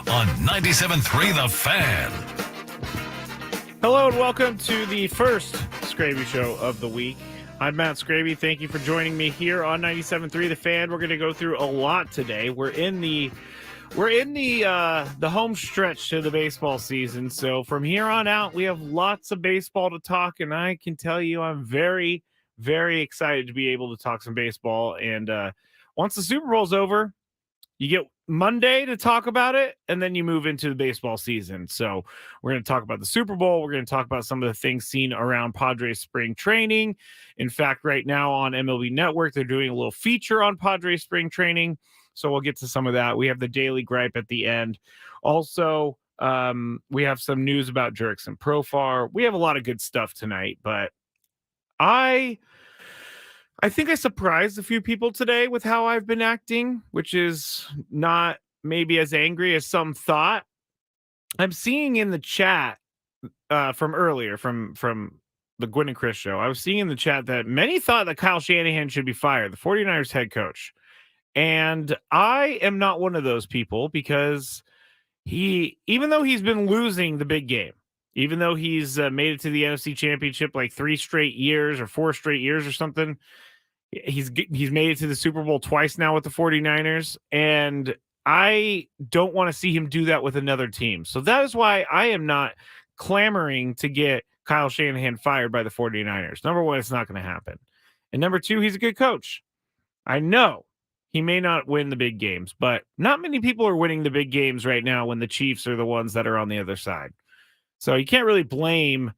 on 97.3 The Fan. Hello and welcome to the first Skraby Show of the week. I'm Matt Skraby. Thank you for joining me here on 97.3 The Fan. We're going to go through a lot today. We're in the home stretch to the baseball season. So from here on out, we have lots of baseball to talk, and I can tell you I'm very, very excited to be able to talk some baseball. And once the Super Bowl's over, you get Monday to talk about it, and then you move into the baseball season. So we're going to talk about the Super Bowl. We're going to talk about some of the things seen around Padres spring training. In fact, right now on MLB Network, they're doing a little feature on Padres spring training. So we'll get to some of that. We have the Daily Gripe at the end. Also, we have some news about Jurickson Profar. We have a lot of good stuff tonight, but I think I surprised a few people today with how I've been acting, which is not maybe as angry as some thought. I'm seeing in the chat from earlier, from the Gwynn and Chris show, I was seeing in the chat that many thought that Kyle Shanahan should be fired, the 49ers head coach. And I am not one of those people because even though he's been losing the big game, even though he's made it to the NFC Championship like 3 straight years or 4 straight years or something, he's made it to the Super Bowl twice now with the 49ers, and I don't want to see him do that with another team. So that is why I am not clamoring to get Kyle Shanahan fired by the 49ers. Number one, it's not going to happen. And number two, he's a good coach. I know he may not win the big games, but not many people are winning the big games right now when the Chiefs are the ones that are on the other side. So you can't really blame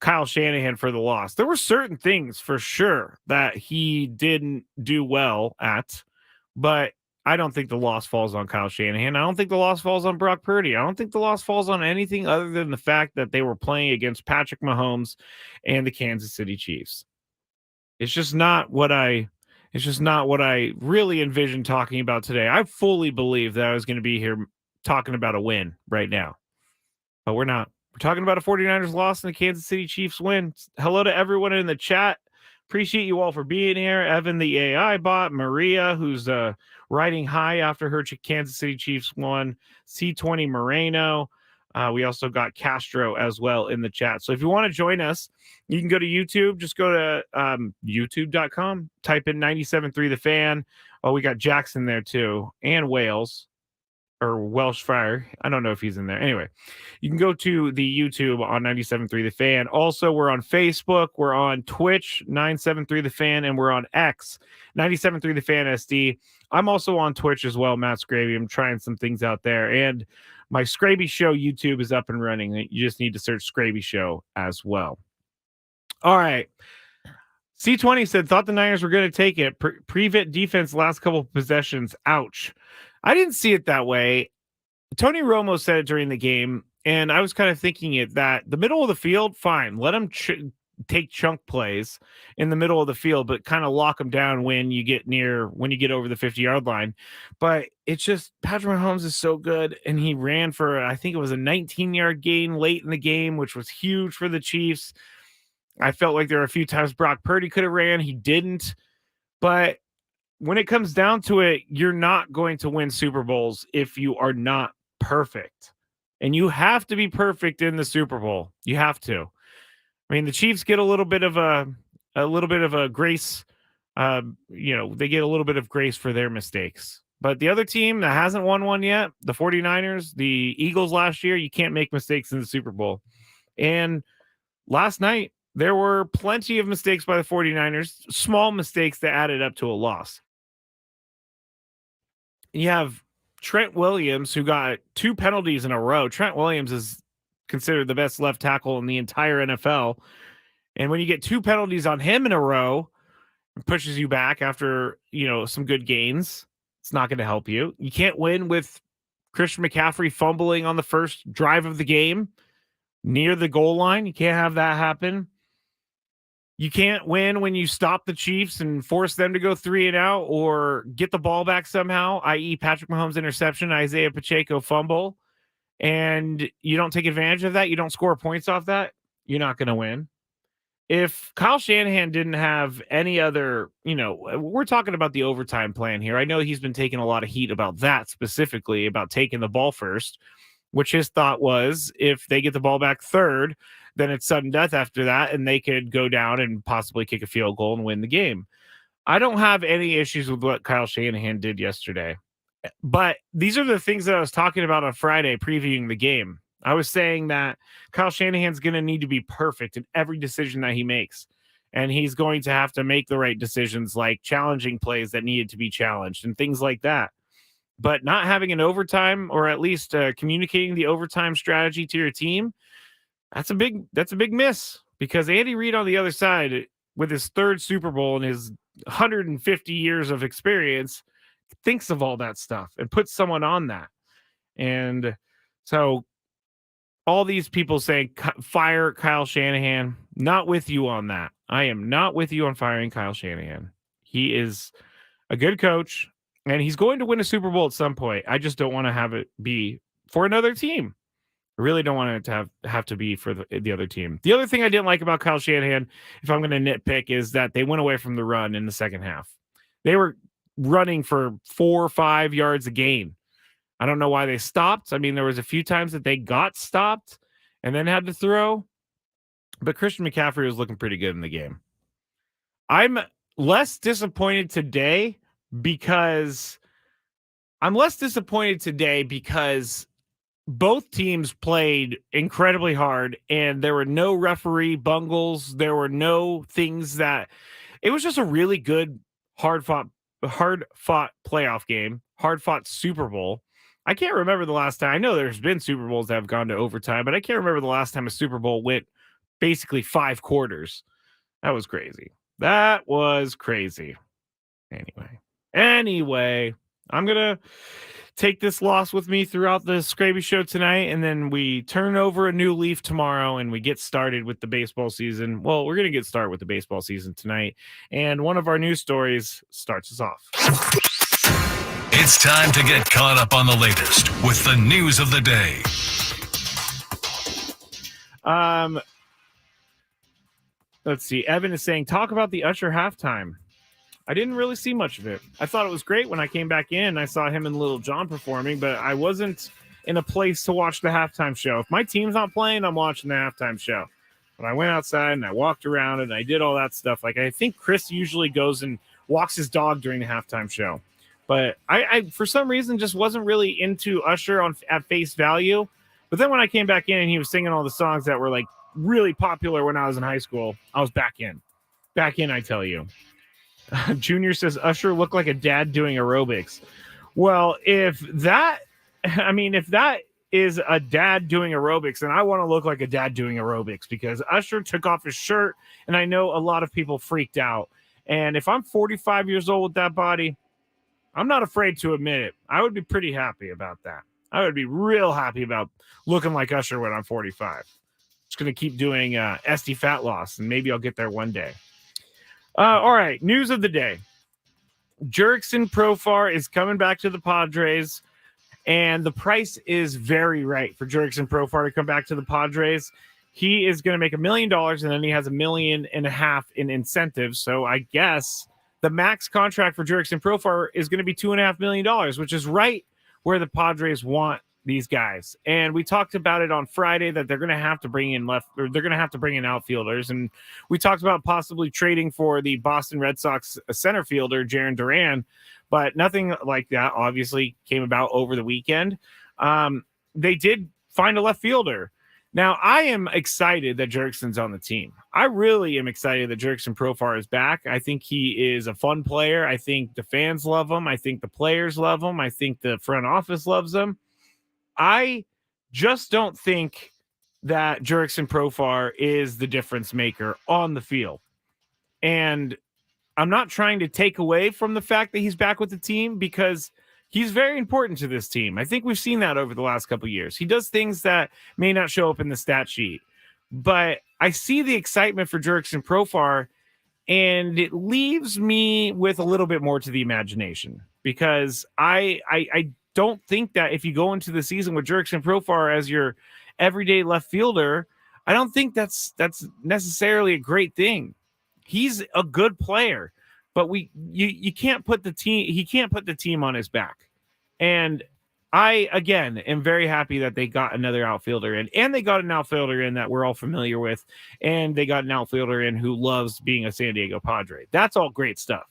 Kyle Shanahan for the loss. There were certain things for sure that he didn't do well at, but I don't think the loss falls on Kyle Shanahan. I don't think the loss falls on Brock Purdy. I don't think the loss falls on anything other than the fact that they were playing against Patrick Mahomes and the Kansas City Chiefs. It's just not what I really envisioned talking about today. I fully believed that I was going to be here talking about a win right now, but we're not. We're talking about a 49ers loss and the Kansas City Chiefs win. Hello to everyone in the chat. Appreciate you all for being here. Evan, the AI bot, Maria, who's riding high after her Kansas City Chiefs won, C20 Moreno. We also got Castro as well in the chat. So if you want to join us, you can go to YouTube. Just go to youtube.com, type in 97.3 The Fan. Oh, we got Jackson there too, and Wales. Or Welsh Fire. I don't know if he's in there. Anyway, you can go to the YouTube on 97.3 The Fan. Also, we're on Facebook. We're on Twitch, 973 The Fan, and we're on X, 97.3 The Fan SD. I'm also on Twitch as well, Matt Skraby. I'm trying some things out there. And my Skraby Show YouTube is up and running. You just need to search Skraby Show as well. All right. C20 said, thought the Niners were going to take it. Prevent defense last couple of possessions. Ouch. I didn't see it that way. Tony Romo said it during the game, and I was kind of thinking it that the middle of the field, fine. Let them take chunk plays in the middle of the field, but kind of lock them down when you get over the 50-yard line. But it's just Patrick Mahomes is so good, and he ran for, I think it was a 19-yard gain late in the game, which was huge for the Chiefs. I felt like there were a few times Brock Purdy could have ran. He didn't. But when it comes down to it, you're not going to win Super Bowls if you are not perfect. And you have to be perfect in the Super Bowl. You have to. I mean, the Chiefs get a little bit of a grace. They get a little bit of grace for their mistakes. But the other team that hasn't won one yet, the 49ers, the Eagles last year, you can't make mistakes in the Super Bowl. And last night, there were plenty of mistakes by the 49ers, small mistakes that added up to a loss. You have Trent Williams, who got 2 penalties in a row. Trent Williams is considered the best left tackle in the entire NFL. And when you get 2 penalties on him in a row, it pushes you back after, some good gains. It's not going to help you. You can't win with Christian McCaffrey fumbling on the first drive of the game near the goal line. You can't have that happen. You can't win when you stop the Chiefs and force them to go 3 and out or get the ball back somehow, i.e. Patrick Mahomes interception, Isaiah Pacheco fumble, and you don't take advantage of that. You don't score points off that. You're not going to win. if Kyle Shanahan didn't have any other, we're talking about the overtime plan here. I know he's been taking a lot of heat about that, specifically about taking the ball first, which his thought was if they get the ball back third, then it's sudden death after that, and they could go down and possibly kick a field goal and win the game. I don't have any issues with what Kyle Shanahan did yesterday, but these are the things that I was talking about on Friday previewing the game. I was saying that Kyle Shanahan's going to need to be perfect in every decision that he makes. And he's going to have to make the right decisions, like challenging plays that needed to be challenged and things like that. But not having an overtime, or at least communicating the overtime strategy to your team, that's a big miss, because Andy Reid on the other side, with his third Super Bowl and his 150 years of experience, thinks of all that stuff and puts someone on that. And so all these people saying fire Kyle Shanahan, not with you on that. I am not with you on firing Kyle Shanahan. He is a good coach, and he's going to win a Super Bowl at some point. I just don't want to have it be for another team. I really don't want it to have to be for the other team. The other thing I didn't like about Kyle Shanahan, if I'm going to nitpick, is that they went away from the run in the second half. They were running for 4 or 5 yards a gain. I don't know why they stopped. I mean, there was a few times that they got stopped and then had to throw, but Christian McCaffrey was looking pretty good in the game. I'm less disappointed today because both teams played incredibly hard, and there were no referee bungles. There were no things that it was just a really good, hard fought playoff game, hard fought Super Bowl. I can't remember the last time. I know there's been Super Bowls that have gone to overtime, but I can't remember the last time a Super Bowl went basically 5 quarters. That was crazy. Anyway, I'm going to take this loss with me throughout the Skraby show tonight, and then we turn over a new leaf tomorrow and we get started with the baseball season. Well, we're going to get started with the baseball season tonight, and one of our news stories starts us off. It's time to get caught up on the latest with the news of the day. Let's see. Evan is saying, talk about the Usher halftime. I didn't really see much of it. I thought it was great when I came back in. I saw him and Little John performing, but I wasn't in a place to watch the halftime show. If my team's not playing, I'm watching the halftime show. But I went outside and I walked around and I did all that stuff. Like, I think Chris usually goes and walks his dog during the halftime show. But I for some reason, just wasn't really into Usher at face value. But then when I came back in and he was singing all the songs that were like really popular when I was in high school, I was back in. I tell you. Junior says Usher looked like a dad doing aerobics. Well, if that is a dad doing aerobics, then I want to look like a dad doing aerobics, because Usher took off his shirt, and I know a lot of people freaked out. And if I'm 45 years old with that body, I'm not afraid to admit it. I would be pretty happy about that. I would be real happy about looking like Usher when I'm 45. Just going to keep doing SD fat loss, and maybe I'll get there one day. All right, news of the day. Jurickson Profar is coming back to the Padres, and the price is very right for Jurickson Profar to come back to the Padres. He is going to make $1 million, and then he has $1.5 million in incentives. So I guess the max contract for Jurickson Profar is going to be $2.5 million, which is right where the Padres want these guys. And we talked about it on Friday that they're going to have to bring in outfielders. And we talked about possibly trading for the Boston Red Sox center fielder, Jarren Duran, but nothing like that obviously came about over the weekend. They did find a left fielder. Now, I am excited that Jurickson's on the team. I really am excited that Jurickson Profar is back. I think he is a fun player. I think the fans love him. I think the players love him. I think the front office loves him. I just don't think that Jurickson Profar is the difference maker on the field. And I'm not trying to take away from the fact that he's back with the team, because he's very important to this team. I think we've seen that over the last couple of years. He does things that may not show up in the stat sheet, but I see the excitement for Jurickson Profar, and it leaves me with a little bit more to the imagination, because I don't think that if you go into the season with Jurickson Profar as your everyday left fielder, I don't think that's necessarily a great thing. He's a good player, but you can't put the team he can't put the team on his back. And I again am very happy that they got another outfielder in, and they got an outfielder in that we're all familiar with, and they got an outfielder in who loves being a San Diego Padre. That's all great stuff.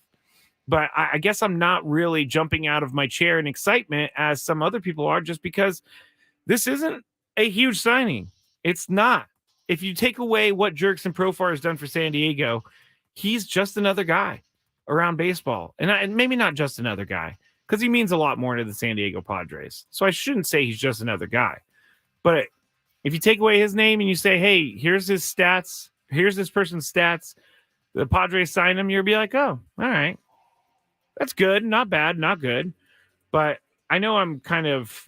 But I guess I'm not really jumping out of my chair in excitement as some other people are, just because this isn't a huge signing. It's not. If you take away what Jurickson Profar has done for San Diego, he's just another guy around baseball. And maybe not just another guy, because he means a lot more to the San Diego Padres. So I shouldn't say he's just another guy. But if you take away his name and you say, hey, here's his stats, here's this person's stats, the Padres sign him, you'll be like, oh, all right. That's good. Not bad. Not good. But I know I'm kind of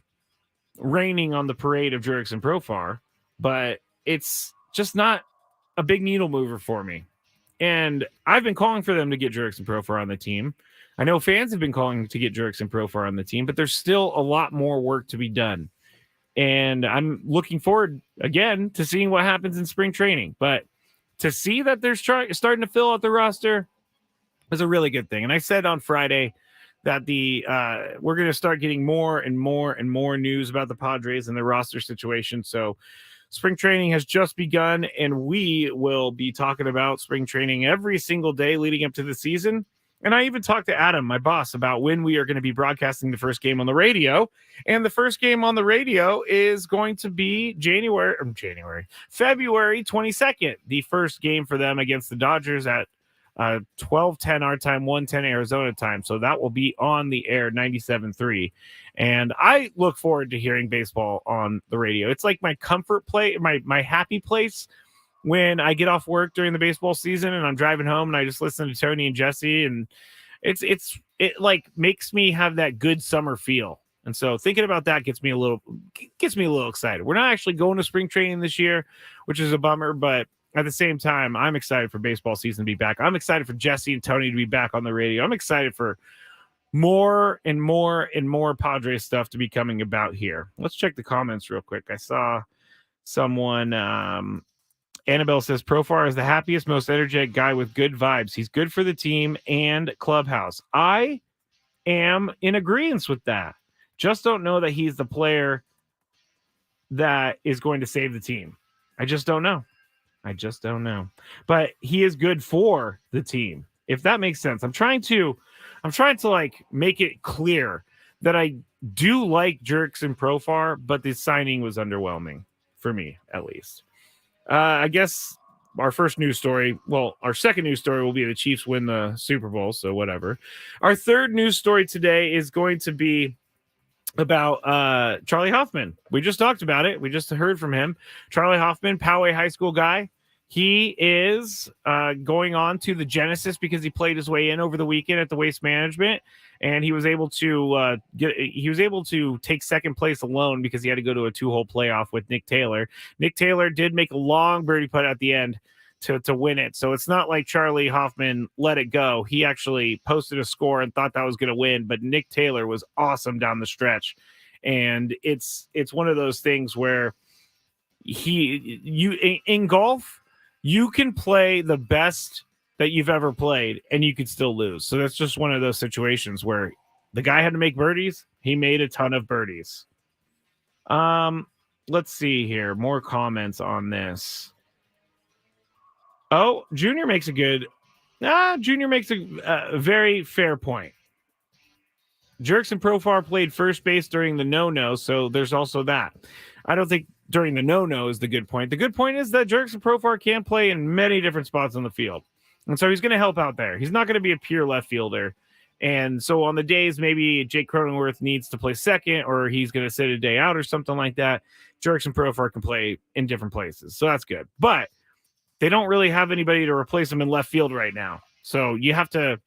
raining on the parade of Jurickson Profar, but it's just not a big needle mover for me. And I've been calling for them to get Jurickson Profar on the team. I know fans have been calling to get Jurickson Profar on the team, but there's still a lot more work to be done. And I'm looking forward, again, to seeing what happens in spring training. But to see that they're starting to fill out the roster is a really good thing. And I said on Friday that we're going to start getting more and more and more news about the Padres and their roster situation. So spring training has just begun, and we will be talking about spring training every single day leading up to the season. And I even talked to Adam, my boss, about when we are going to be broadcasting the first game on the radio. And the first game on the radio is going to be February 22nd, the first game for them against the Dodgers at 12:10 our time, 1:10 Arizona time. So that will be on the air, 97.3. And I look forward to hearing baseball on the radio. It's like my comfort place, my happy place when I get off work during the baseball season and I'm driving home and I just listen to Tony and Jesse, and it like makes me have that good summer feel. And so thinking about that gets me a little excited. We're not actually going to spring training this year, which is a bummer, but at the same time, I'm excited for baseball season to be back. I'm excited for Jesse and Tony to be back on the radio. I'm excited for more and more and more Padres stuff to be coming about here. Let's check the comments real quick. I saw someone, Annabelle says, Profar is the happiest, most energetic guy with good vibes. He's good for the team and clubhouse. I am in agreement with that. Just don't know that he's the player that is going to save the team. I just don't know. But he is good for the team, if that makes sense. I'm trying to like make it clear that I do like Jurickson Profar, but the signing was underwhelming for me, at least. I guess our first news story, our second news story will be the Chiefs win the Super Bowl, so whatever. Our third news story today is going to be about Charlie Hoffman. We just talked about it. We just heard from him. Charlie Hoffman, Poway High School guy. He is going on to the Genesis because he played his way in over the weekend at the Waste Management, and he was able to take second place alone because he had to go to a 2-hole playoff with Nick Taylor. Nick Taylor did make a long birdie putt at the end to win it. So it's not like Charlie Hoffman let it go. He actually posted a score and thought that was going to win, but Nick Taylor was awesome down the stretch. And it's one of those things where in golf, you can play the best that you've ever played and you could still lose. So that's just one of those situations where the guy had to make birdies. He made a ton of birdies. Let's see here. More comments on this. Oh, Junior makes a very fair point. Jurickson Profar played first base during the no-no, so there's also that. I don't think during the no-no is the good point. The good point is that Jurickson Profar can play in many different spots on the field. And so he's going to help out there. He's not going to be a pure left fielder. And so on the days maybe Jake Cronenworth needs to play second or he's going to sit a day out or something like that, Jurickson Profar can play in different places. So that's good. But they don't really have anybody to replace him in left field right now. So you have to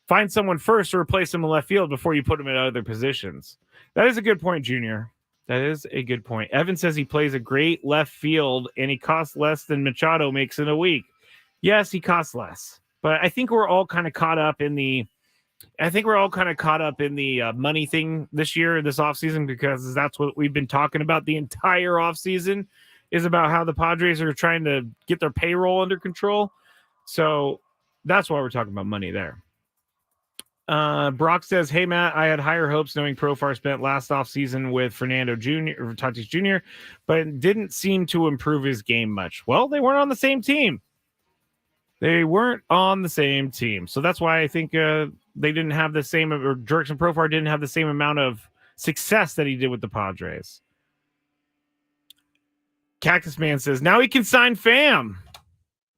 find someone first to replace him in left field before you put him in other positions. That is a good point, Junior. That is a good point. Evan says he plays a great left field and he costs less than Machado makes in a week. Yes, he costs less. But I think we're all kind of caught up in the money thing this year, this offseason, because that's what we've been talking about the entire offseason is about how the Padres are trying to get their payroll under control. So that's why we're talking about money there. Brock says, "Hey Matt, I had higher hopes knowing Profar spent last offseason with Fernando Jr. or Tatis Jr., but didn't seem to improve his game much." Well, they weren't on the same team. So that's why I think they didn't have the same, or Jurickson Profar didn't have the same amount of success that he did with the Padres. Cactus Man says, "Now he can sign Pham."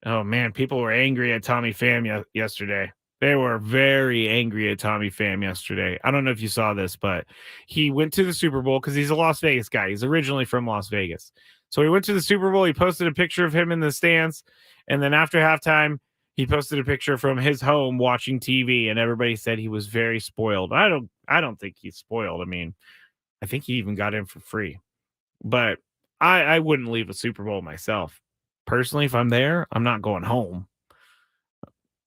Oh man, people were angry at Tommy Pham yesterday. They were very angry at Tommy Pham yesterday. I don't know if you saw this, but he went to the Super Bowl because he's a Las Vegas guy. He's originally from Las Vegas. So he went to the Super Bowl. He posted a picture of him in the stands. And then after halftime, he posted a picture from his home watching TV. And everybody said he was very spoiled. I don't think he's spoiled. I mean, I think he even got in for free. But I wouldn't leave a Super Bowl myself. Personally, if I'm there, I'm not going home.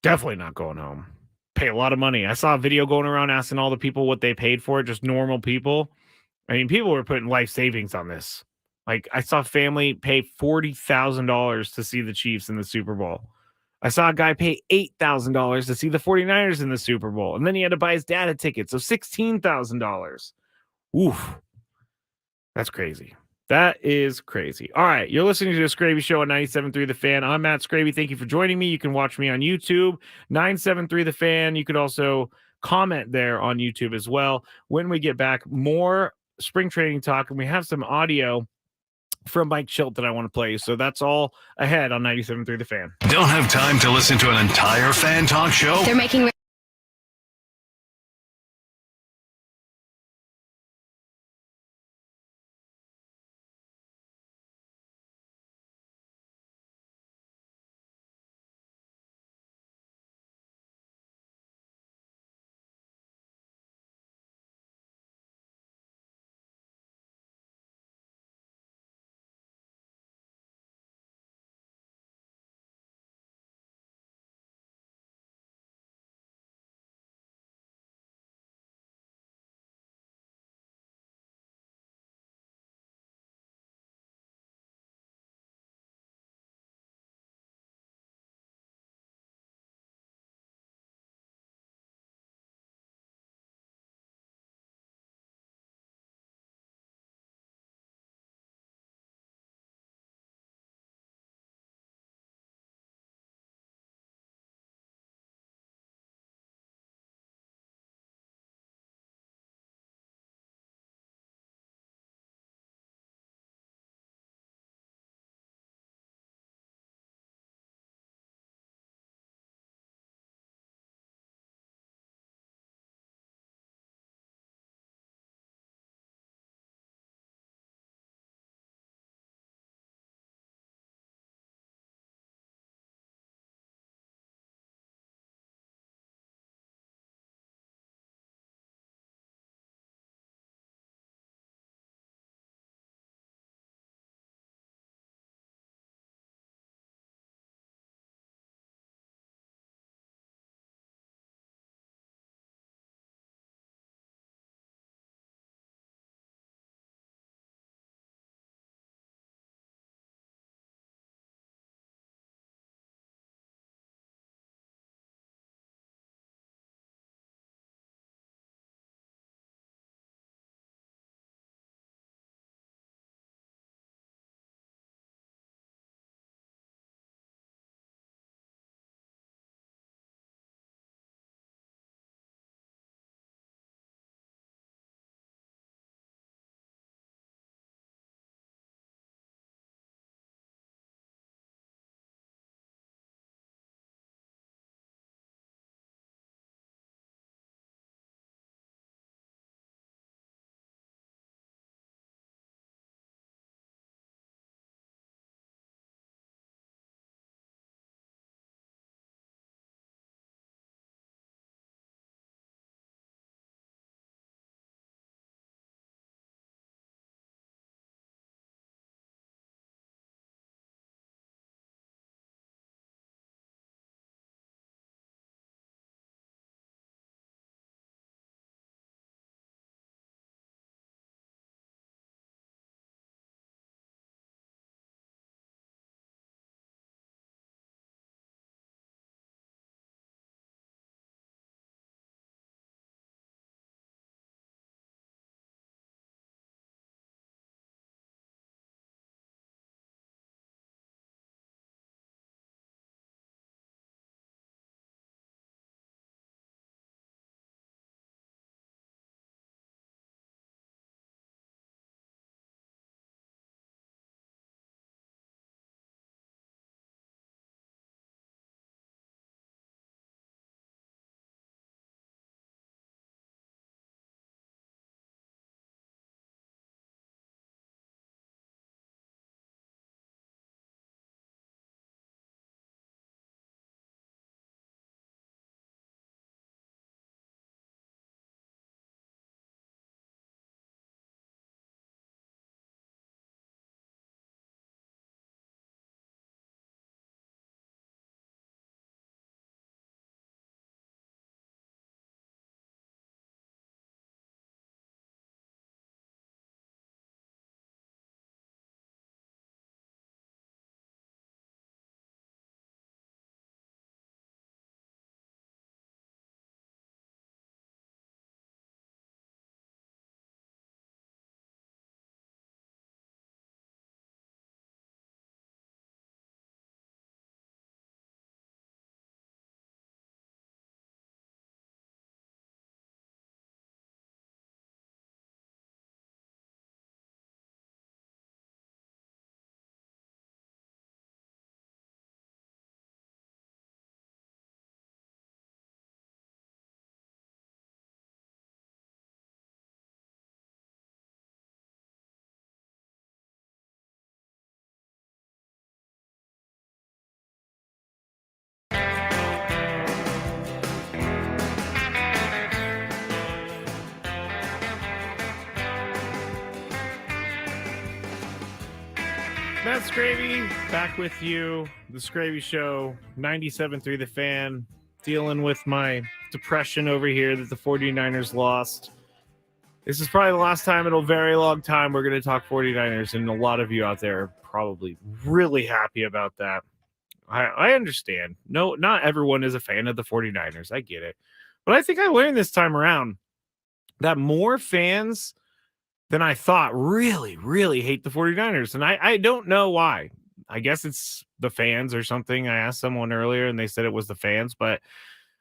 Definitely not going home. Pay a lot of money. I saw a video going around asking all the people what they paid for it, just normal people. I mean, people were putting life savings on this. Like, I saw a family pay $40,000 to see the Chiefs in the Super Bowl. I saw a guy pay $8,000 to see the 49ers in the Super Bowl. And then he had to buy his dad a ticket. So $16,000. Oof. That's crazy. That is crazy. All right. You're listening to the Skraby Show on 97.3 The Fan. I'm Matt Skraby. Thank you for joining me. You can watch me on YouTube, 973 The Fan. You could also comment there on YouTube as well. When we get back, more spring training talk, and we have some audio from Mike Schilt that I want to play. So that's all ahead on 97.3 The Fan. Don't have time to listen to an entire fan talk show? They're making Matt Skraby back with you. The Skraby Show, 97.3 The Fan, dealing with my depression over here that the 49ers lost. This is probably the last time in a very long time we're going to talk 49ers, and a lot of you out there are probably really happy about that. I understand. No, not everyone is a fan of the 49ers. I get it. But I think I learned this time around that more fans than I thought really, really hate the 49ers. And I don't know why. I guess it's the fans or something. I asked someone earlier and they said it was the fans, but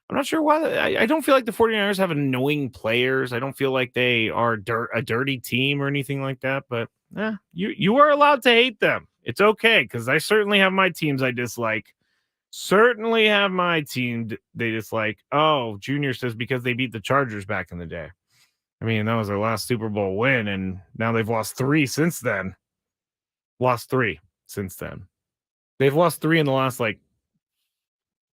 I'm not sure why. I don't feel like the 49ers have annoying players. I don't feel like they are a dirty team or anything like that. But you are allowed to hate them. It's okay, because I certainly have my teams I dislike. Certainly have my team they dislike. Oh, Junior says because they beat the Chargers back in the day. I mean, that was their last Super Bowl win, and now they've lost 3 since then. Lost 3 since then. They've lost 3 in the last,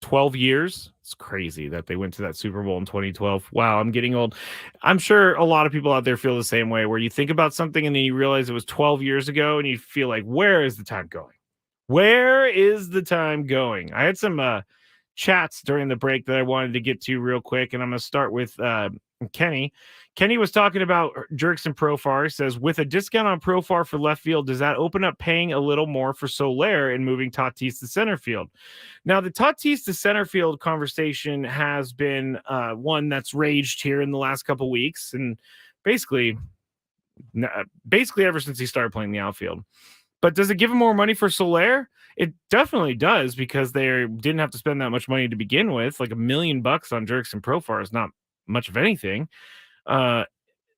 12 years. It's crazy that they went to that Super Bowl in 2012. Wow, I'm getting old. I'm sure a lot of people out there feel the same way, where you think about something and then you realize it was 12 years ago, and you feel like, where is the time going? Where is the time going? I had some chats during the break that I wanted to get to real quick, and I'm going to start with Kenny. Kenny was talking about Jerks and Profar. Says, with a discount on Profar for left field, does that open up paying a little more for Soler and moving Tatis to center field? Now, the Tatis to center field conversation has been one that's raged here in the last couple weeks, and basically ever since he started playing the outfield. But does it give him more money for Soler? It definitely does, because they didn't have to spend that much money to begin with. Like $1 million on Jerks and Profar is not much of anything.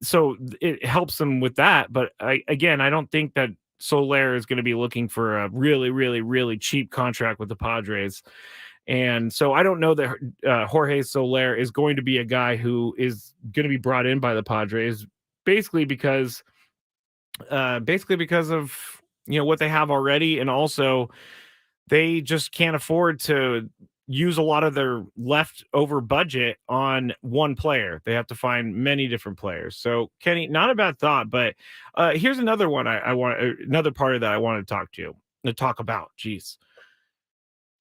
So it helps them with that. But I don't think that Soler is going to be looking for a really, really, really cheap contract with the Padres. And so I don't know that Jorge Soler is going to be a guy who is going to be brought in by the Padres, basically because of what they have already, and also they just can't afford to use a lot of their leftover budget on one player. They have to find many different players. So Kenny, not a bad thought, but here's another one another part of that I want to talk about. Jeez.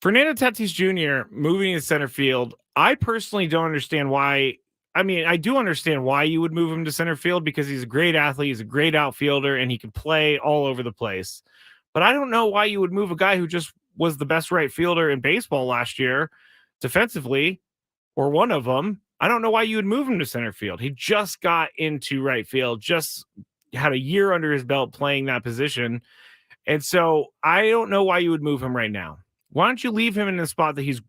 Fernando Tatis Jr. moving to center field. I personally don't understand why. I mean, I do understand why you would move him to center field, because he's a great athlete, he's a great outfielder, and he can play all over the place. But I don't know why you would move a guy who just was the best right fielder in baseball last year defensively, or one of them. I don't know why you would move him to center field. He just got into right field, just had a year under his belt playing that position. And so I don't know why you would move him right now. Why don't you leave him in the spot that he's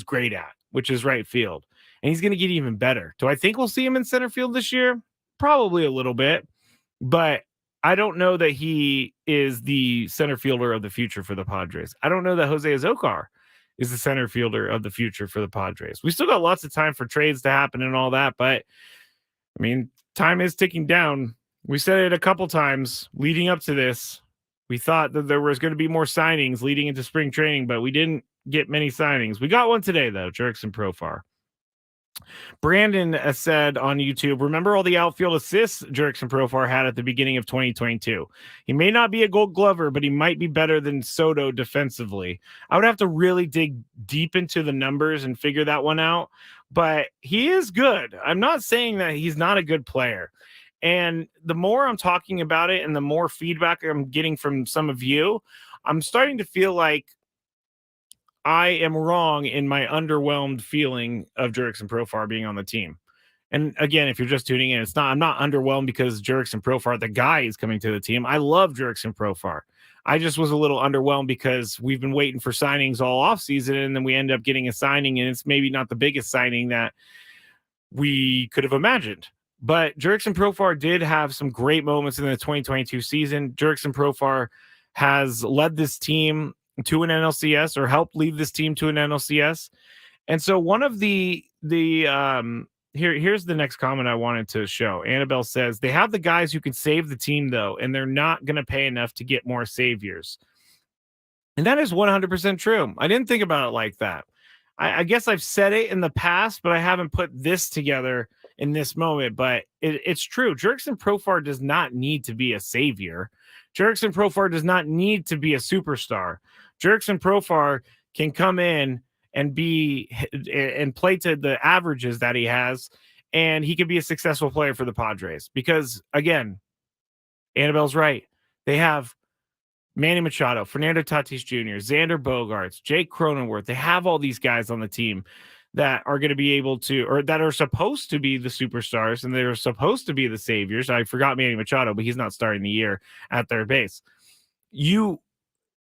great at, which is right field? And he's going to get even better. Do I think we'll see him in center field this year? Probably a little bit, but I don't know that he is the center fielder of the future for the Padres. I don't know that Jose Azocar is the center fielder of the future for the Padres. We still got lots of time for trades to happen and all that, but I mean, time is ticking down. We said it a couple times leading up to this. We thought that there was going to be more signings leading into spring training, but we didn't get many signings. We got one today, though, Jerks and Profar. Brandon said on YouTube, remember all the outfield assists Jerks and Profar had at the beginning of 2022. He may not be a Gold Glover, but he might be better than Soto defensively. I would have to really dig deep into the numbers and figure that one out, but he is good. I'm not saying that he's not a good player. And the more I'm talking about it and the more feedback I'm getting from some of you, I'm starting to feel like I am wrong in my underwhelmed feeling of Jerks and Profar being on the team. And again, if you're just tuning in, I'm not underwhelmed because Jerks and Profar, the guy, is coming to the team. I love Jerks and Profar. I just was a little underwhelmed because we've been waiting for signings all off season, and then we end up getting a signing, and it's maybe not the biggest signing that we could have imagined. But Jerks and Profar did have some great moments in the 2022 season. Jerks and Profar has led this team to an NLCS, or helped lead this team to an NLCS. And so one of here's the next comment I wanted to show. Annabelle says, they have the guys who can save the team, though, and they're not going to pay enough to get more saviors. And that is 100% true. I didn't think about it like that. I guess I've said it in the past, but I haven't put this together in this moment. But it's true. Jerks and Profar does not need to be a savior. Jurickson Profar does not need to be a superstar. Jurickson Profar can come in and play to the averages that he has, and he could be a successful player for the Padres. Because again, Annabelle's right. They have Manny Machado, Fernando Tatis Jr., Xander Bogaerts, Jake Cronenworth. They have all these guys on the team that are going to be able to, or that are supposed to be the superstars, and they're supposed to be the saviors. I forgot Manny Machado, but he's not starting the year at their base. You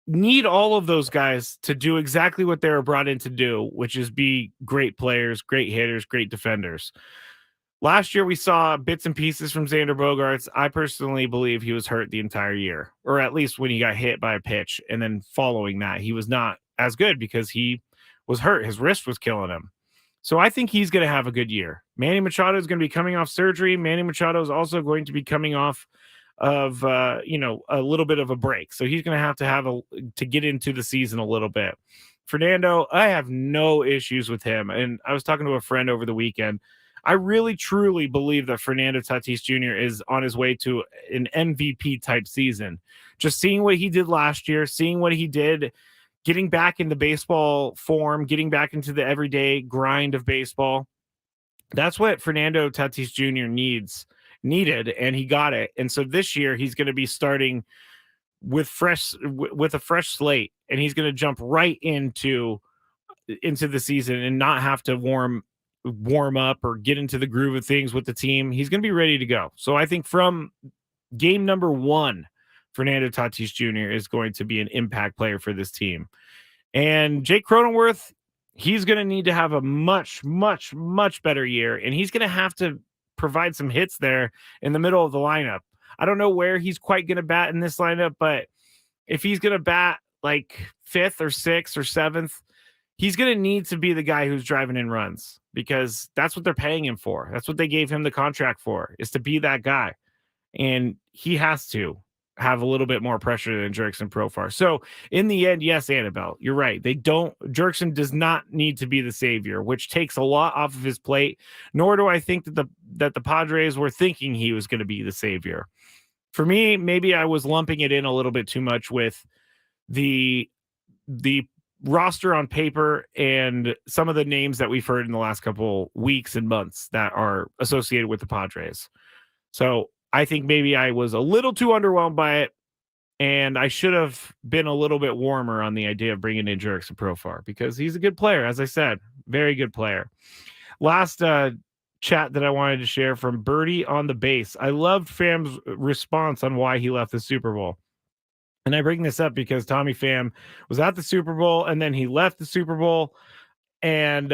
need all of those guys to do exactly what they were brought in to do, which is be great players, great hitters, great defenders. Last year, we saw bits and pieces from Xander Bogaerts. I personally believe he was hurt the entire year, or at least when he got hit by a pitch. And then following that, he was not as good because he was hurt. His wrist was killing him. So I think he's going to have a good year. Manny Machado is going to be coming off surgery. Manny Machado is also going to be coming off of, a little bit of a break. So he's going to have to get into the season a little bit. Fernando, I have no issues with him. And I was talking to a friend over the weekend. I really, truly believe that Fernando Tatis Jr. is on his way to an MVP type season. Just seeing what he did last year, seeing what he did, getting back into baseball form, getting back into the everyday grind of baseball. That's what Fernando Tatis Jr. needed, and he got it. And so this year he's going to be starting with a fresh slate, and he's going to jump right into the season and not have to warm up or get into the groove of things with the team. He's going to be ready to go. So I think from game number 1, Fernando Tatis Jr. is going to be an impact player for this team. And Jake Cronenworth, he's going to need to have a much, much, much better year. And he's going to have to provide some hits there in the middle of the lineup. I don't know where he's quite going to bat in this lineup, but if he's going to bat like 5th or 6th or 7th, he's going to need to be the guy who's driving in runs, because that's what they're paying him for. That's what they gave him the contract for, is to be that guy. And he has to have a little bit more pressure than Jurickson Profar. So in the end, yes, Annabelle, you're right. Jurickson does not need to be the savior, which takes a lot off of his plate. Nor do I think that the Padres were thinking he was going to be the savior. For me, maybe I was lumping it in a little bit too much with the roster on paper and some of the names that we've heard in the last couple weeks and months that are associated with the Padres. So I think maybe I was a little too underwhelmed by it, and I should have been a little bit warmer on the idea of bringing in Jurickson Profar, because he's a good player. As I said, very good player. Last chat that I wanted to share from Birdie on the base. I loved Fam's response on why he left the Super Bowl. And I bring this up because Tommy Pham was at the Super Bowl, and then he left the Super Bowl. And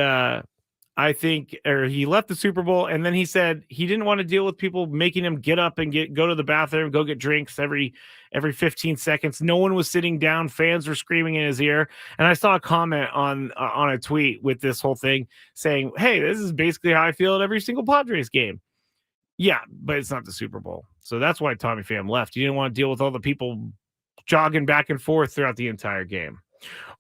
he left the Super Bowl, and then he said he didn't want to deal with people making him get up and go to the bathroom, go get drinks every 15 seconds. No one was sitting down. Fans were screaming in his ear. And I saw a comment on a tweet with this whole thing saying, hey, this is basically how I feel at every single Padres game. Yeah, but it's not the Super Bowl. So that's why Tommy Pham left. He didn't want to deal with all the people jogging back and forth throughout the entire game.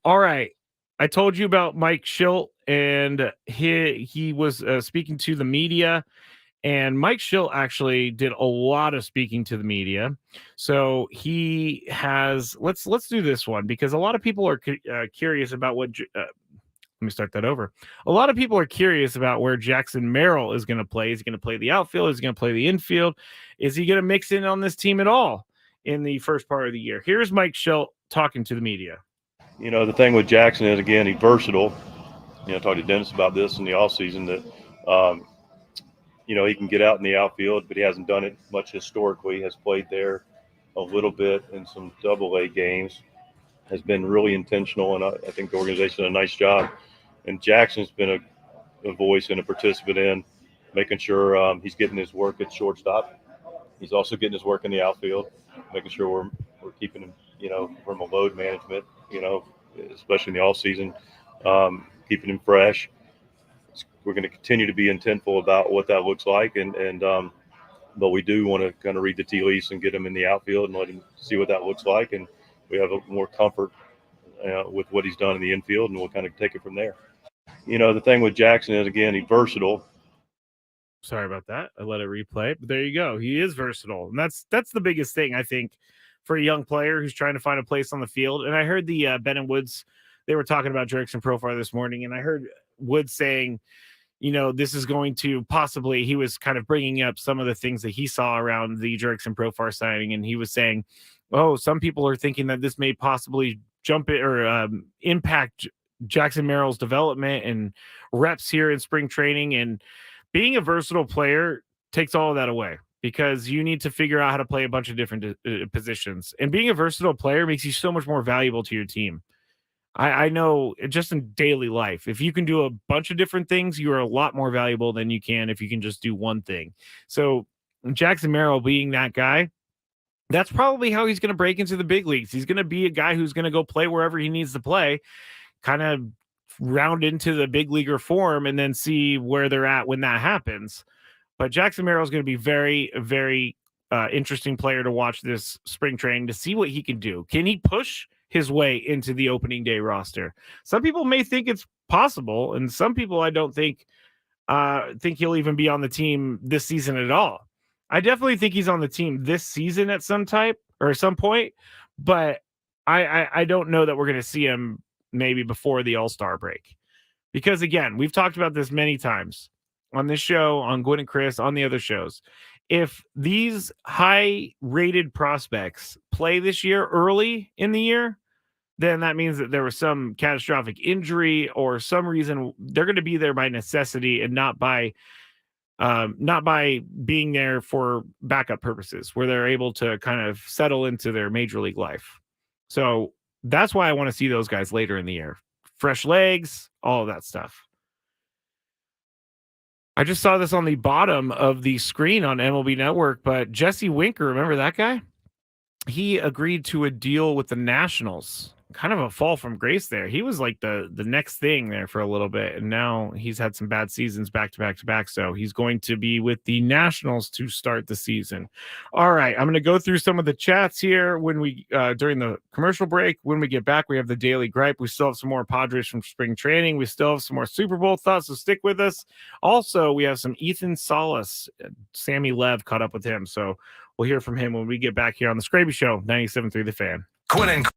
All right. I told you about Mike Schilt, and he was speaking to the media, and Mike Schilt actually did a lot of speaking to the media. So he has, let's do this one, because a lot of people are curious about what, let me start that over. A lot of people are curious about where Jackson Merrill is going to play. Is he going to play the outfield? Is he going to play the infield? Is he going to mix in on this team at all in the first part of the year? Here's Mike Schilt talking to the media. The thing with Jackson is, again, he's versatile. I talked to Dennis about this in the offseason that, he can get out in the outfield, but he hasn't done it much historically. Has played there a little bit in some AA games, has been really intentional, and I think the organization did a nice job. And Jackson's been a voice and a participant in making sure he's getting his work at shortstop. He's also getting his work in the outfield, making sure we're keeping him, from a load management, especially in the off season, keeping him fresh. We're going to continue to be intentful about what that looks like, but we do want to kind of read the tea leaves and get him in the outfield and let him see what that looks like, and we have a more comfort with what he's done in the infield, and we'll kind of take it from there. The thing with Jackson is, again, he's versatile. Sorry about that. I let it replay, but there you go. He is versatile, and that's the biggest thing I think for a young player who's trying to find a place on the field. And I heard the Ben and Woods, they were talking about Jurickson Profar this morning, and I heard Woods saying, this is going to possibly, he was kind of bringing up some of the things that he saw around the Jurickson Profar signing. And he was saying, oh, some people are thinking that this may possibly jump it or impact Jackson Merrill's development and reps here in spring training. And being a versatile player takes all of that away, because you need to figure out how to play a bunch of different positions. And being a versatile player makes you so much more valuable to your team. I know just in daily life, if you can do a bunch of different things, you are a lot more valuable than you can if you can just do one thing. So Jackson Merrill being that guy, that's probably how he's going to break into the big leagues. He's going to be a guy who's going to go play wherever he needs to play, kind of round into the big leaguer form, and then see where they're at when that happens. But Jackson Merrill is going to be very, very interesting player to watch this spring training to see what he can do. Can he push his way into the opening day roster? Some people may think it's possible, and some people I don't think he'll even be on the team this season at all. I definitely think he's on the team this season at some point, but I don't know that we're going to see him maybe before the All-Star break. Because again, we've talked about this many times on this show, on Gwen and Chris, on the other shows. If these high-rated prospects play this year early in the year, then that means that there was some catastrophic injury or some reason they're going to be there by necessity and not by being there for backup purposes, where they're able to kind of settle into their major league life. So that's why I want to see those guys later in the year. Fresh legs, all of that stuff. I just saw this on the bottom of the screen on MLB Network, but Jesse Winker, remember that guy? He agreed to a deal with the Nationals. Kind of a fall from grace there. He was like the next thing there for a little bit, and now he's had some bad seasons back to back to back. So he's going to be with the Nationals to start the season. All right, I'm going to go through some of the chats here when we during the commercial break. When we get back, we have the Daily Gripe. We still have some more Padres from spring training. We still have some more Super Bowl thoughts, so stick with us. Also, we have some Ethan Salas. Sammy Lev caught up with him, so we'll hear from him when we get back here on the Skraby Show, 97.3 The Fan. Quinn and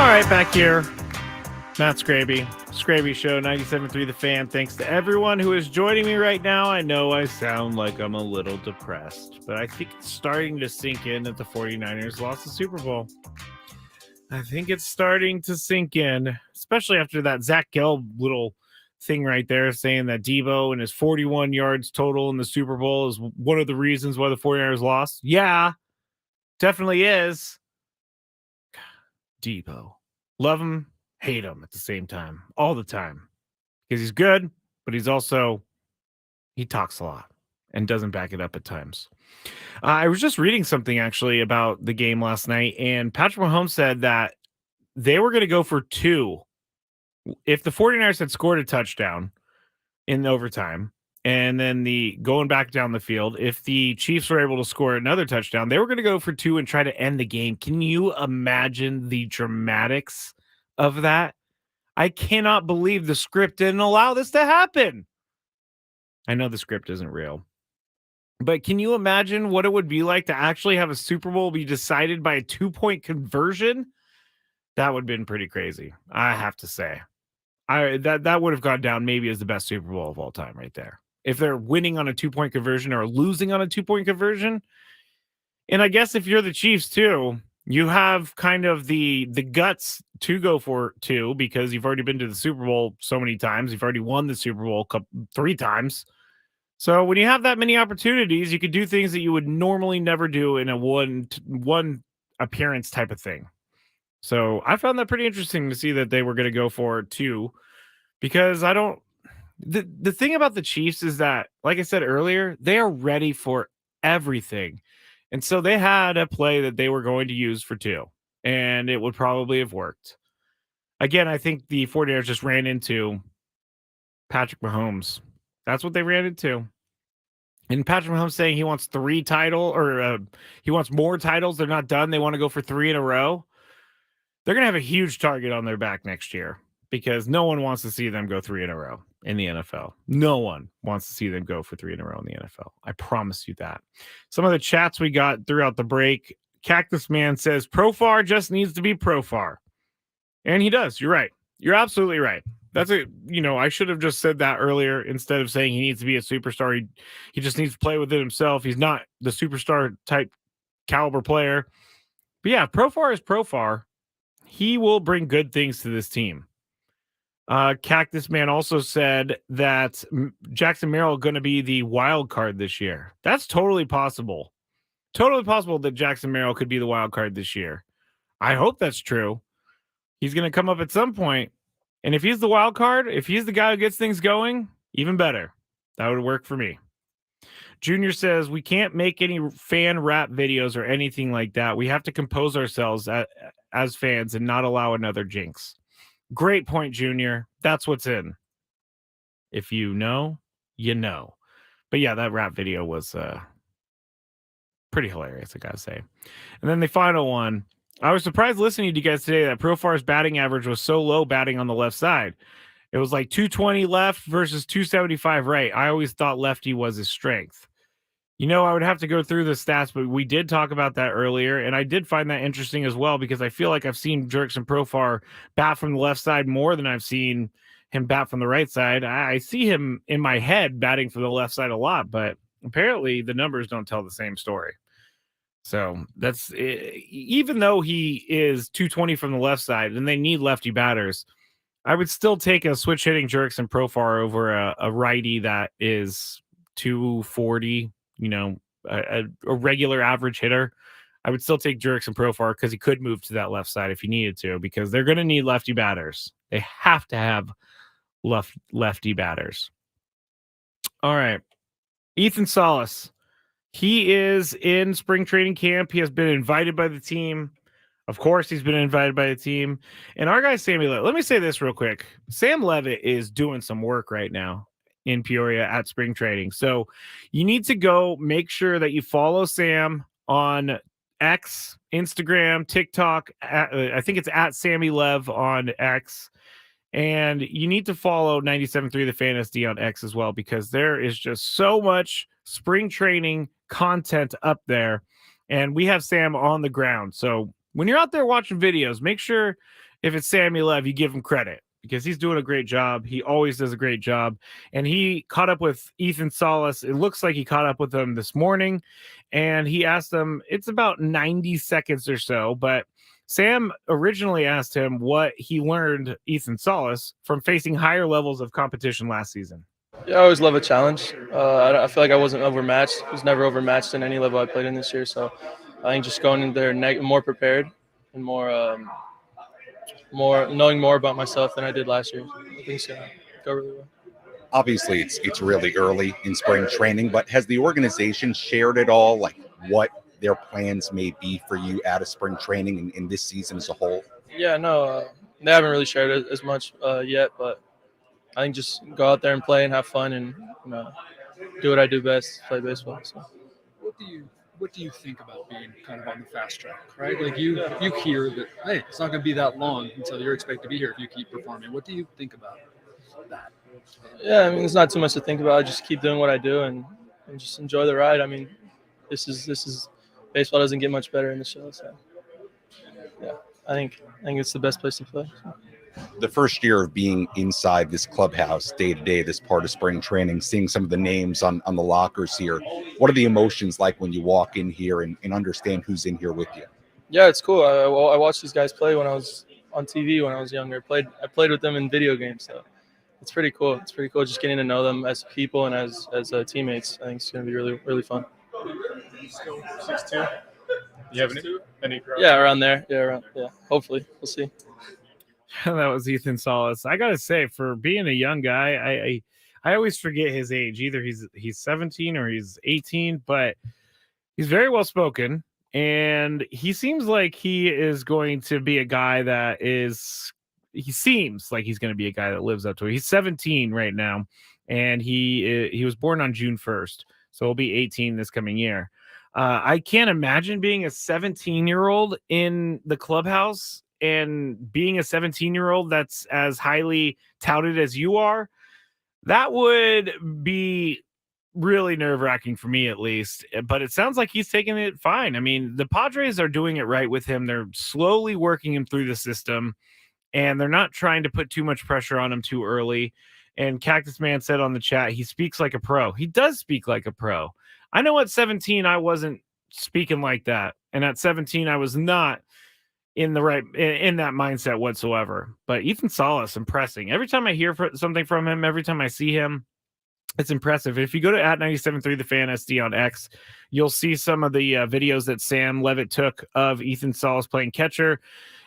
All right, back here. Matt Skraby, Skraby Show, 97.3 The Fan. Thanks to everyone who is joining me right now. I know I sound like I'm a little depressed, but I think it's starting to sink in that the 49ers lost the Super Bowl. I think it's starting to sink in, especially after that Zach Gelb little thing right there saying that Debo and his 41 yards total in the Super Bowl is one of the reasons why the 49ers lost. Yeah, definitely is. Debo. Love him, hate him at the same time, all the time. Because he's good, but he's also, he talks a lot and doesn't back it up at times. I was just reading something actually about the game last night, and Patrick Mahomes said that they were going to go for 2. If the 49ers had scored a touchdown in overtime, and then the going back down the field, if the Chiefs were able to score another touchdown, they were going to go for 2 and try to end the game. Can you imagine the dramatics of that? I cannot believe the script didn't allow this to happen. I know the script isn't real, but can you imagine what it would be like to actually have a Super Bowl be decided by a 2-point conversion? That would have been pretty crazy, I have to say. That would have gone down maybe as the best Super Bowl of all time right there. If they're winning on a 2-point conversion or losing on a 2-point conversion. And I guess if you're the Chiefs too, you have kind of the guts to go for 2 because you've already been to the Super Bowl so many times. You've already won the Super Bowl 3 times. So when you have that many opportunities, you could do things that you would normally never do in a one appearance type of thing. So I found that pretty interesting to see that they were going to go for 2 because the thing about the Chiefs is that, like I said earlier, they are ready for everything. And so they had a play that they were going to use for 2, and it would probably have worked. Again, I think the 49ers just ran into Patrick Mahomes. That's what they ran into. And Patrick Mahomes saying he wants 3 he wants more titles. They're not done. They want to go for 3 in a row. They're going to have a huge target on their back next year because no one wants to see them go 3 in a row in the NFL. No one wants to see them go for 3 in a row in the NFL. I promise you that. Some of the chats we got throughout the break, Cactus Man says, Profar just needs to be Profar. And he does. You're right. You're absolutely right. I should have just said that earlier instead of saying he needs to be a superstar. He just needs to play with it himself. He's not the superstar type caliber player. But yeah, Profar is Profar. He will bring good things to this team. Cactus Man also said that Jackson Merrill going to be the wild card this year. That's totally possible. Totally possible that Jackson Merrill could be the wild card this year. I hope that's true. He's going to come up at some point. And if he's the wild card, if he's the guy who gets things going, even better. That would work for me. Junior says, we can't make any fan rap videos or anything like that. We have to compose ourselves as fans and not allow another jinx. Great point, Junior. That's what's in. If you know, you know. But yeah, that rap video was pretty hilarious, I gotta say. And then the final one. I was surprised listening to you guys today that Profar's batting average was so low batting on the left side. It was like 220 left versus 275 right. I always thought lefty was his strength. I would have to go through the stats, but we did talk about that earlier, and I did find that interesting as well because I feel like I've seen Jurickson Profar bat from the left side more than I've seen him bat from the right side. I see him in my head batting from the left side a lot, but apparently the numbers don't tell the same story. So that's even though he is 220 from the left side and they need lefty batters, I would still take a switch hitting Jurickson Profar over a righty that is 240. A regular average hitter. I would still take Jurickson Profar because he could move to that left side if he needed to, because they're going to need lefty batters. They have to have lefty batters. All right. Ethan Salas. He is in spring training camp. He has been invited by the team. Of course, he's been invited by the team. And our guy, Sammy Levitt, let me say this real quick. Sam Levitt is doing some work right now in Peoria at spring training. So you need to go make sure that you follow Sam on X, Instagram, TikTok. I think it's at Sammy Lev on X. And you need to follow 97.3 The Fan SD on X as well, because there is just so much spring training content up there. And we have Sam on the ground. So when you're out there watching videos, make sure if it's Sammy Lev, you give him credit because he's doing a great job. He always does a great job. And he caught up with Ethan Salas. It looks like he caught up with him this morning, and he asked him, it's about 90 seconds or so, but Sam originally asked him what he learned, Ethan Salas, from facing higher levels of competition last season. Yeah, I always love a challenge. I feel like I wasn't overmatched. I was never overmatched in any level I played in this year. So I think just going in there more prepared and more knowing more about myself than I did last year. I think it's going to go really well. Obviously, it's really early in spring training, but has the organization shared at all, like what their plans may be for you out of spring training and in this season as a whole? Yeah, no, they haven't really shared it as much yet, but I think just go out there and play and have fun and do what I do best, play baseball. So. What do you think about being kind of on the fast track, right? Like you hear that, hey, it's not going to be that long until you're expected to be here if you keep performing. What do you think about that? Yeah, I mean, it's not too much to think about. I just keep doing what I do and just enjoy the ride. I mean, this is baseball doesn't get much better in the show. So, yeah, I think it's the best place to play. So. The first year of being inside this clubhouse day to day, this part of spring training, seeing some of the names on the lockers here, what are the emotions like when you walk in here and understand who's in here with you? Yeah, it's cool. I watched these guys play when I was on TV when I was younger. I played with them in video games, so it's pretty cool. It's pretty cool just getting to know them as people and as teammates. I think it's going to be really, really fun. Still 6'2"? You have any? Yeah, around there. Yeah, hopefully. We'll see. That was Ethan Salas. I gotta say, for being a young guy, I always forget his age. Either he's 17 or he's 18, but he's very well spoken, and he seems like he is going to be a guy that is. He seems like he's going to be a guy that lives up to it. He's 17 right now, and he was born on June 1st, so he'll be 18 this coming year. I can't imagine being a 17-year-old in the clubhouse and being a 17-year-old that's as highly touted as you are. That would be really nerve-wracking for me, at least. But it sounds like he's taking it fine. I mean, the Padres are doing it right with him. They're slowly working him through the system, and they're not trying to put too much pressure on him too early. And Cactus Man said on the chat, he speaks like a pro. He does speak like a pro. I know at 17, I wasn't speaking like that. And at 17, I was not in that mindset whatsoever. But Ethan Salas, impressing. Every time I hear something from him, every time I see him, it's impressive. If you go to @97.3 The Fan SD on X, you'll see some of the videos that Sam Levitt took of Ethan Salas playing catcher.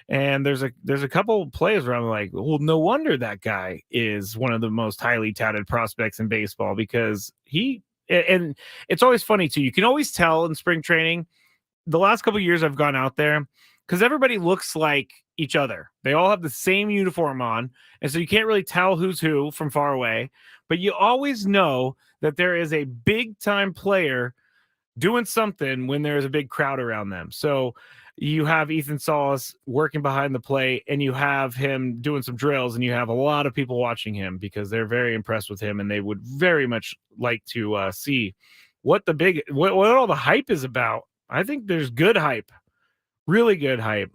And there's a couple plays where I'm like, well, no wonder that guy is one of the most highly touted prospects in baseball, because and it's always funny too. You can always tell in spring training. The last couple of years I've gone out there, because everybody looks like each other. They all have the same uniform on, and so you can't really tell who's who from far away. But you always know that there is a big-time player doing something when there's a big crowd around them. So you have Ethan Salas working behind the plate, and you have him doing some drills, and you have a lot of people watching him because they're very impressed with him, and they would very much like to see what all the hype is about. I think there's good hype. Really good hype.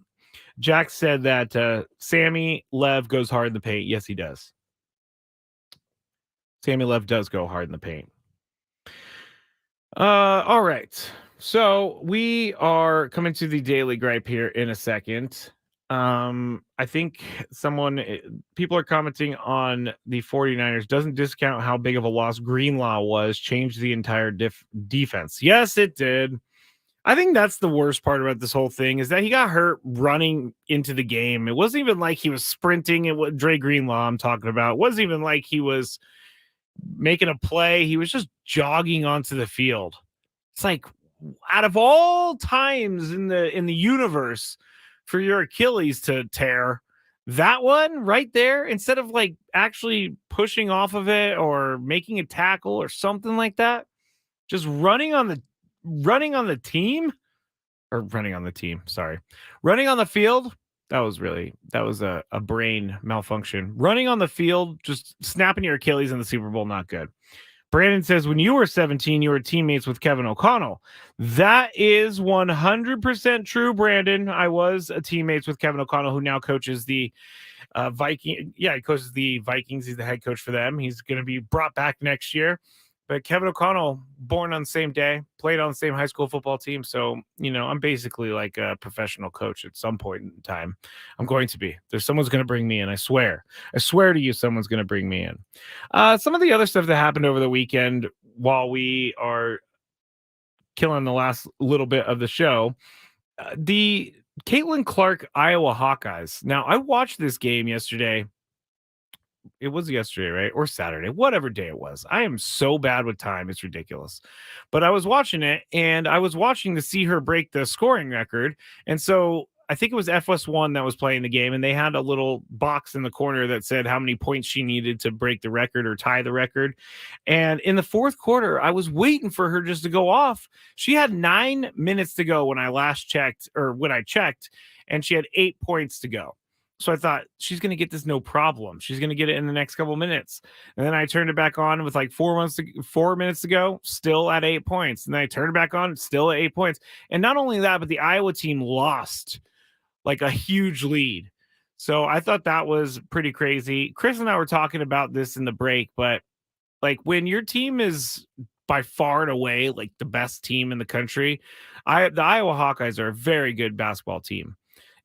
Jack said that Sammy Lev goes hard in the paint. Yes, he does. Sammy Lev does go hard in the paint. All right. So we are coming to the daily gripe here in a second. I think people are commenting on the 49ers doesn't discount how big of a loss Greenlaw was, changed the entire defense. Yes, it did. I think that's the worst part about this whole thing, is that he got hurt running into the game. It wasn't even like he was sprinting. Dre Greenlaw I'm talking about. It wasn't even like he was making a play. He was just jogging onto the field. It's like, out of all times in the universe for your Achilles to tear, that one right there, instead of like actually pushing off of it or making a tackle or something like that, just running on the field. That was a brain malfunction. Running on the field, just snapping your Achilles in the Super Bowl, not good. Brandon says, when you were 17, you were teammates with Kevin O'Connell. That is 100% true, Brandon. I was teammates with Kevin O'Connell, who now coaches the Viking. Yeah, he coaches the Vikings. He's the head coach for them. He's going to be brought back next year. But Kevin O'Connell, born on the same day, played on the same high school football team. So, I'm basically like a professional coach at some point in time. I'm going to be. Someone's going to bring me in. I swear. I swear to you, someone's going to bring me in. Some of the other stuff that happened over the weekend while we are killing the last little bit of the show, the Caitlin Clark Iowa Hawkeyes. Now, I watched this game yesterday. It was yesterday, right? Or Saturday, whatever day it was. I am so bad with time. It's ridiculous. But I was watching it, and I was watching to see her break the scoring record. And so I think it was FS1 that was playing the game, and they had a little box in the corner that said how many points she needed to break the record or tie the record. And in the fourth quarter, I was waiting for her just to go off. She had 9 minutes to go when I checked, and she had 8 points to go. So I thought, she's going to get this no problem. She's going to get it in the next couple minutes. And then I turned it back on with like 4 minutes to go, still at 8 points. And then I turned it back on, still at 8 points. And not only that, but the Iowa team lost like a huge lead. So I thought that was pretty crazy. Chris and I were talking about this in the break, but like when your team is by far and away like the best team in the country, the Iowa Hawkeyes are a very good basketball team.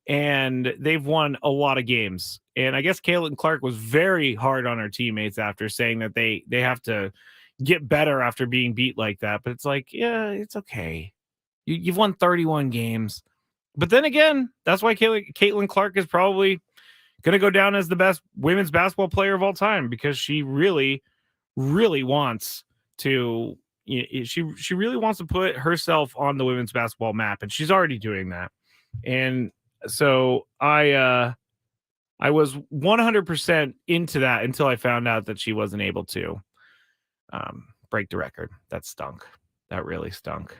And they've won a lot of games. And I guess Caitlin Clark was very hard on her teammates after saying that they have to get better after being beat like that. But it's like, yeah, it's okay. You've won 31 games. But then again, that's why Caitlin Clark is probably going to go down as the best women's basketball player of all time, because she really, really wants to. She really wants to put herself on the women's basketball map, and she's already doing that. And so I was 100% into that until I found out that she wasn't able to break the record. That stunk. That really stunk.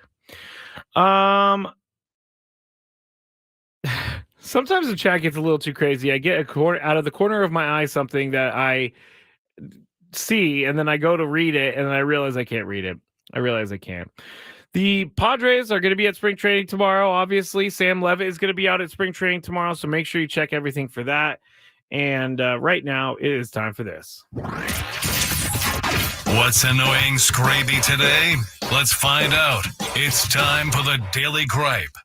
Sometimes the chat gets a little too crazy. I get out of the corner of my eye something that I see, and then I go to read it, and then I realize I can't read it. I realize I can't. The Padres are going to be at spring training tomorrow. Obviously, Sam Levitt is going to be out at spring training tomorrow, so make sure you check everything for that. And right now, it is time for this. What's annoying Skraby today? Let's find out. It's time for the Daily Gripe.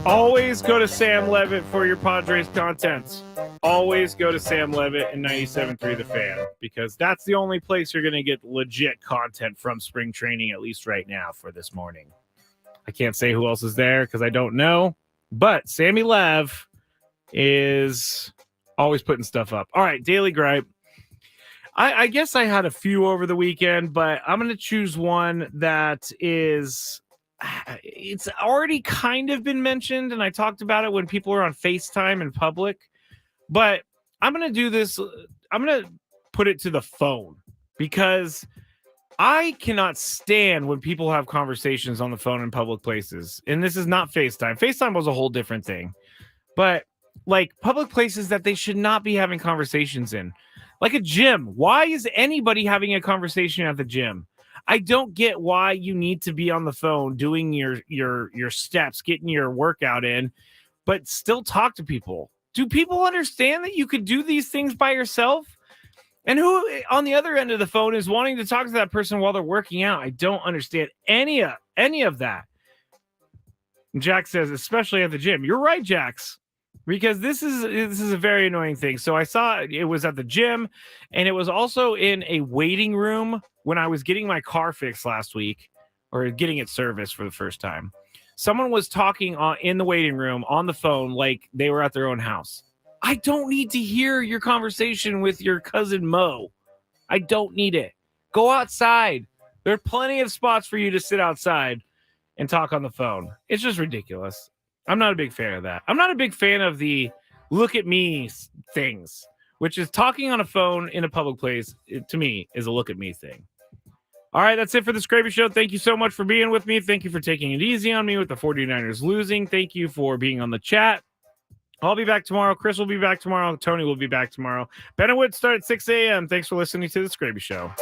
Always go to Sam Levitt for your Padres content. Always go to Sam Levitt and 97.3 The Fan, because that's the only place you're going to get legit content from spring training, at least right now for this morning. I can't say who else is there because I don't know, but Sammy Lev is always putting stuff up. All right, Daily Gripe. I guess I had a few over the weekend, but I'm going to choose one that is... It's already kind of been mentioned, and I talked about it when people were on FaceTime in public, but I'm going to do this. I'm going to put it to the phone, because I cannot stand when people have conversations on the phone in public places. And this is not FaceTime. FaceTime was a whole different thing, but like public places that they should not be having conversations in, like a gym. Why is anybody having a conversation at the gym? I don't get why you need to be on the phone doing your steps, getting your workout in, but still talk to people. Do people understand that you could do these things by yourself? And who on the other end of the phone is wanting to talk to that person while they're working out? I don't understand any of that. Jack says, especially at the gym. You're right, Jax. Because this is a very annoying thing. So I saw it was at the gym, and it was also in a waiting room when I was getting my car fixed last week, or getting it serviced for the first time. Someone was talking in the waiting room on the phone like they were at their own house. I don't need to hear your conversation with your cousin Mo. I don't need it. Go outside. There are plenty of spots for you to sit outside and talk on the phone. It's just ridiculous. I'm not a big fan of that. I'm not a big fan of the look at me things, which is talking on a phone in a public place. To me, is a look at me thing. All right, that's it for the Skraby Show. Thank you so much for being with me. Thank you for taking it easy on me with the 49ers losing. Thank you for being on the chat. I'll be back tomorrow. Chris will be back tomorrow. Tony will be back tomorrow. Ben and Wood start at 6 a.m. Thanks for listening to the Skraby Show.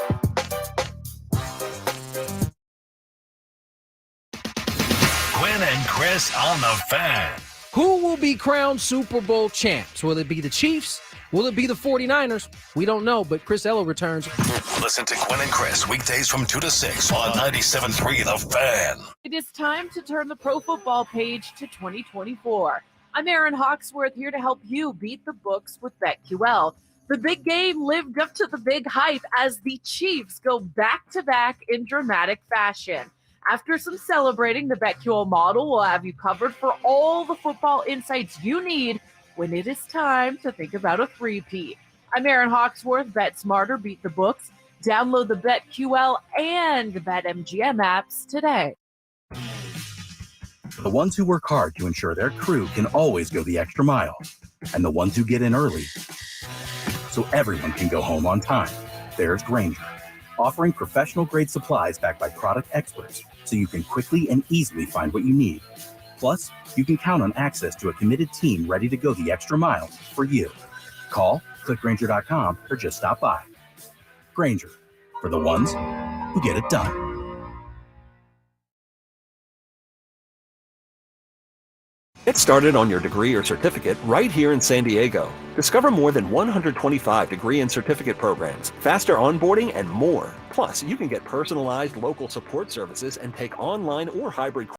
Quinn and Chris on the Fan. Who will be crowned Super Bowl champs? Will it be the Chiefs? Will it be the 49ers? We don't know, but Chris Ello returns. Listen to Quinn and Chris weekdays from 2 to 6 on 97.3 The Fan. It is time to turn the pro football page to 2024. I'm Aaron Hawksworth here to help you beat the books with BetQL. The big game lived up to the big hype as the Chiefs go back-to-back in dramatic fashion. After some celebrating, the BetQL model will have you covered for all the football insights you need when it is time to think about a three-peat. I'm Aaron Hawksworth. Bet smarter, beat the books. Download the BetQL and BetMGM apps today. The ones who work hard to ensure their crew can always go the extra mile, and the ones who get in early so everyone can go home on time. There's Grainger, offering professional-grade supplies backed by product experts so you can quickly and easily find what you need. Plus, you can count on access to a committed team ready to go the extra mile for you. Call, click Grainger.com, or just stop by. Grainger, for the ones who get it done. Get started on your degree or certificate right here in San Diego. Discover more than 125 degree and certificate programs, faster onboarding, and more. Plus, you can get personalized local support services and take online or hybrid